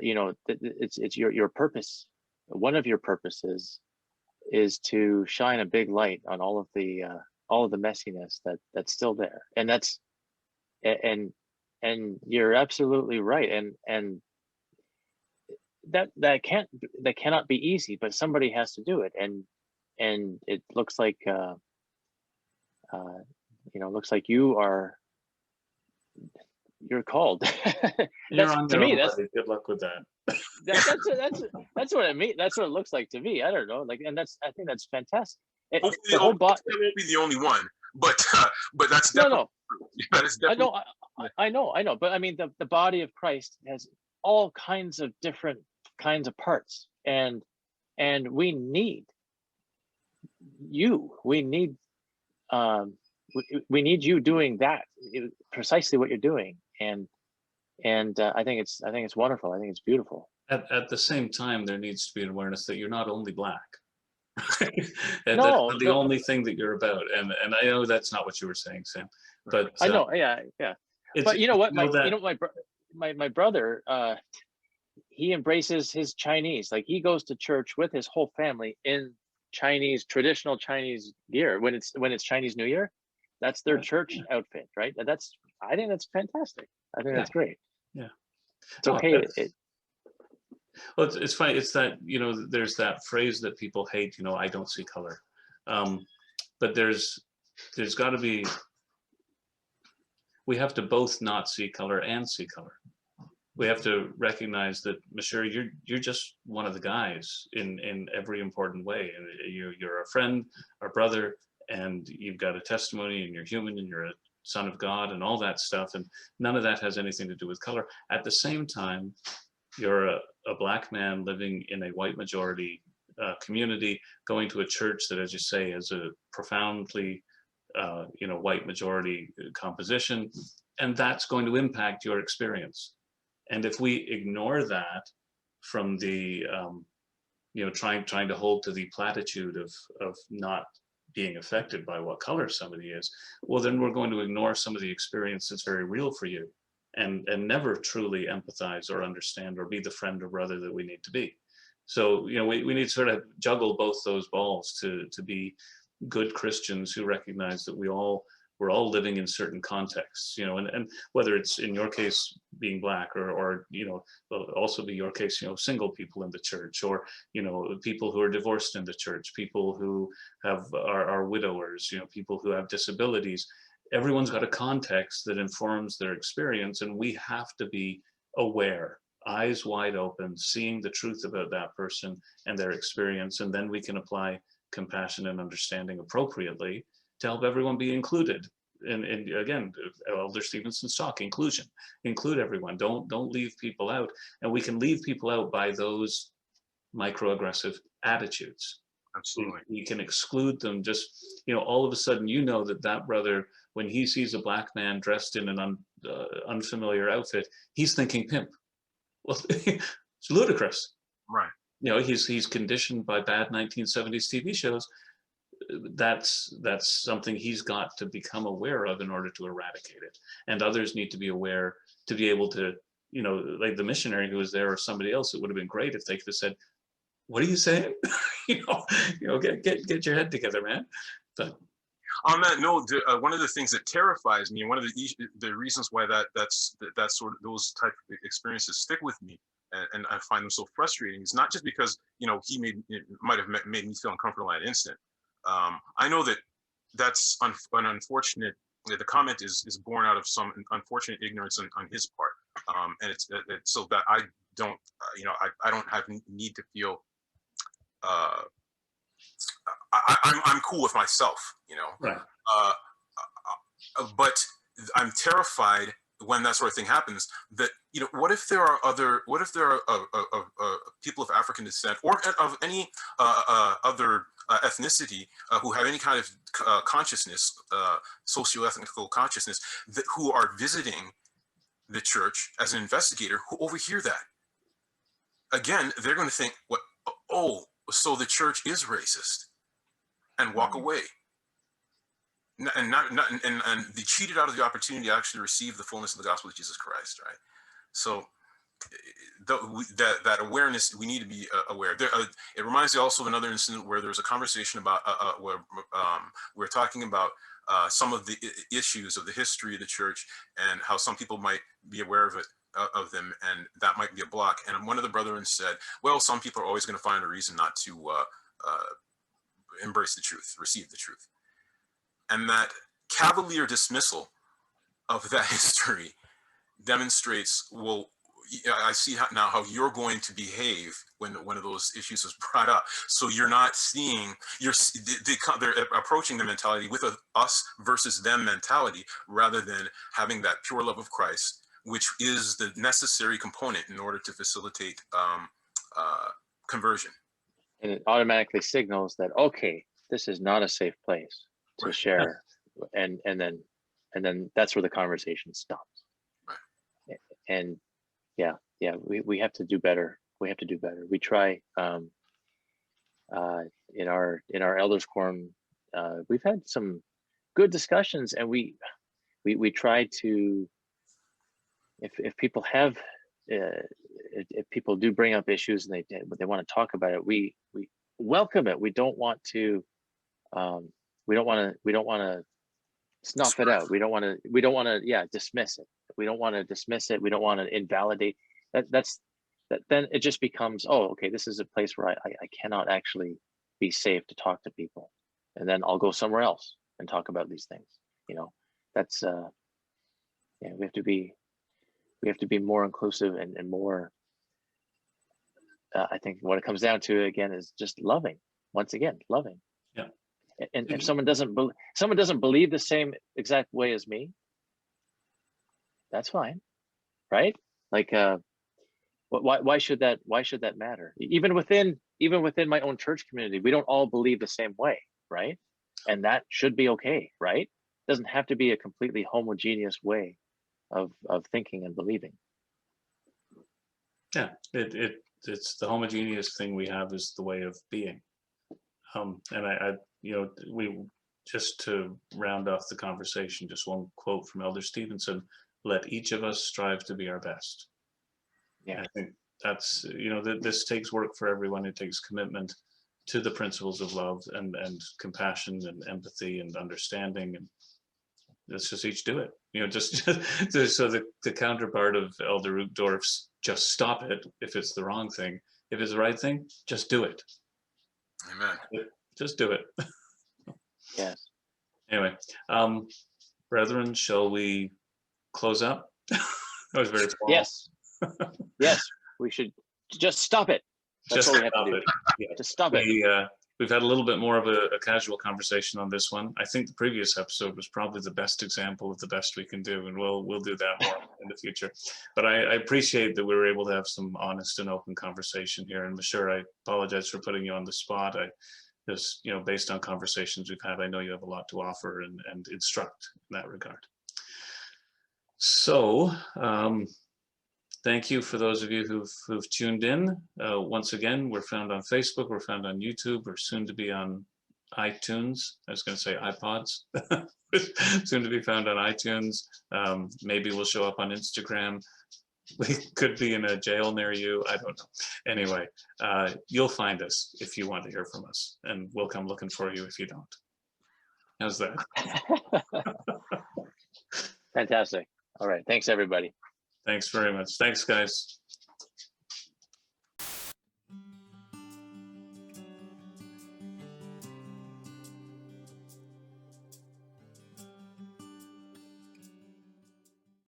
S2: you know, it's your purpose. One of your purposes is to shine a big light on all of the messiness that's still there, and that's and you're absolutely right, and that cannot be easy, but somebody has to do it, and it looks like you know, looks like you're called.
S1: You're on
S2: to
S1: your
S2: me,
S1: own,
S2: that's
S1: buddy. Good luck with that.
S2: that's what I mean. That's what it looks like to me. I don't know, like, and I think that's fantastic.
S3: Hopefully,
S2: The whole
S3: that won't be the only one, but that's definitely that is definitely.
S2: I know, but I mean, the body of Christ has all kinds of different kinds of parts, and we need you. We need we need you doing that, precisely what you're doing, and I think it's wonderful. I think it's beautiful.
S1: At the same time, there needs to be an awareness that you're not only black. And that's
S2: No,
S1: not the only thing that you're about. And I know that's not what you were saying, Sam. But
S2: I know, yeah. But you know what, my brother, he embraces his Chinese. Like, he goes to church with his whole family in traditional Chinese gear when it's Chinese New Year. That's their church outfit, right? I think that's fantastic. I think that's great.
S1: Yeah,
S2: it's okay.
S1: Well, it's funny. It's that, you know, there's that phrase that people hate, you know, I don't see color. But there's got to be, we have to both not see color and see color. We have to recognize that, Mushure, you're just one of the guys in every important way. And you're a friend, a brother, and you've got a testimony, and you're human, and you're a son of God, and all that stuff. And none of that has anything to do with color. At the same time, you're a black man living in a white majority community, going to a church that, as you say, has a profoundly you know, white majority composition, and that's going to impact your experience. And if we ignore that from the you know, trying to hold to the platitude of not being affected by what color somebody is, well, then we're going to ignore some of the experience that's very real for you, and never truly empathize or understand or be the friend or brother that we need to be. So, you know, we need to sort of juggle both those balls to be good Christians who recognize that we're all living in certain contexts, and whether it's in your case being Black, or also be your case, single people in the church, or people who are divorced in the church, people who are widowers, people who have disabilities. Everyone's got a context that informs their experience, and we have to be aware, eyes wide open, seeing the truth about that person and their experience, and then we can apply compassion and understanding appropriately to help everyone be included. And again, Elder Stevenson's talk, inclusion, include everyone. Don't leave people out. And we can leave people out by those microaggressive attitudes.
S3: Absolutely.
S1: We can exclude them. Just, all of a sudden, that brother, when he sees a Black man dressed in an unfamiliar outfit, he's thinking pimp. Well, it's ludicrous.
S3: Right.
S1: He's conditioned by bad 1970s TV shows. That's something he's got to become aware of in order to eradicate it. And others need to be aware to be able to, like the missionary who was there, or somebody else. It would have been great if they could have said, "What are you saying?" Get your head together, man. But
S3: on that note, one of the things that terrifies me, and one of the reasons why that sort of those type of experiences stick with me, and I find them so frustrating, is not just because he might have made me feel uncomfortable at an instant. I know that's an unfortunate. The comment is born out of some unfortunate ignorance on his part, and it's so that I don't, I don't have need to feel. I'm cool with myself,
S1: right.
S3: But I'm terrified when that sort of thing happens. That what if there are people of African descent, or of any other ethnicity, who have any kind of consciousness, socio-ethnical consciousness, who are visiting the church as an investigator, who overhear that? Again, they're going to think, "What? Oh, so the church is racist," and walk away, and be cheated out of the opportunity to actually receive the fullness of the gospel of Jesus Christ, right? So that awareness, we need to be aware. It reminds me also of another incident where there was a conversation about where we're talking about some of the issues of the history of the church, and how some people might be aware of them, and that might be a block. And one of the brethren said, "Well, some people are always going to find a reason not to embrace the truth, receive the truth." And that cavalier dismissal of that history demonstrates, well, I see now how you're going to behave when one of those issues is brought up. So you're not seeing, they're approaching the mentality with a us versus them mentality, rather than having that pure love of Christ, which is the necessary component in order to facilitate conversion.
S2: And it automatically signals that, okay, this is not a safe place to share, and then that's where the conversation stops. Right. And yeah, we have to do better. We have to do better. We try in our elders quorum. We've had some good discussions, and we try to, if people have if people do bring up issues and they want to talk about it, we welcome it. We don't want to snuff it out. We don't want to dismiss it. We don't want to dismiss it. We don't want to invalidate that. Then it just becomes, oh, okay, this is a place where I cannot actually be safe to talk to people, and then I'll go somewhere else and talk about these things. That's we have to be more inclusive and more. I think what it comes down to again is just loving. Once again, loving.
S1: Yeah.
S2: And if someone doesn't believe the same exact way as me, that's fine, right? Like, why should that matter? Even within my own church community, we don't all believe the same way, right? And that should be okay, right? It doesn't have to be a completely homogeneous way of thinking and believing.
S1: Yeah, it's the homogeneous thing we have is the way of being. And I we, just to round off the conversation, just one quote from Elder Stevenson: "Let each of us strive to be our best." Yeah, I think that's, this takes work for everyone. It takes commitment. to the principles of love and compassion and empathy and understanding, and let's just each do it. You know, just so the counterpart of Elder Uchtdorf's "just stop it" if it's the wrong thing. If it's the right thing, just do it.
S3: Amen.
S1: Just do it.
S2: Yes.
S1: Anyway, brethren, shall we close up? That was very formal.
S2: Yes. Yes. We should just stop it. That's
S1: Just
S2: what we have
S1: stop
S2: to do.
S1: it. Yeah.
S2: Just stop it.
S1: We've had a little bit more of a casual conversation on this one. I think the previous episode was probably the best example of the best we can do, and we'll do that more in the future. But I appreciate that we were able to have some honest and open conversation here. And Mushure, I apologize for putting you on the spot. Just, you know, based on conversations we've had, I know you have a lot to offer and instruct in that regard. So thank you for those of you who've tuned in. Once again, we're found on Facebook, we're found on YouTube, we're soon to be on iTunes. I was going to say iPods. Soon to be found on iTunes. Maybe we'll show up on Instagram. We could be in a jail near you. I don't know. Anyway, you'll find us if you want to hear from us, and we'll come looking for you if you don't. How's that?
S2: Fantastic. All right. Thanks, everybody.
S1: Thanks very much. Thanks, guys.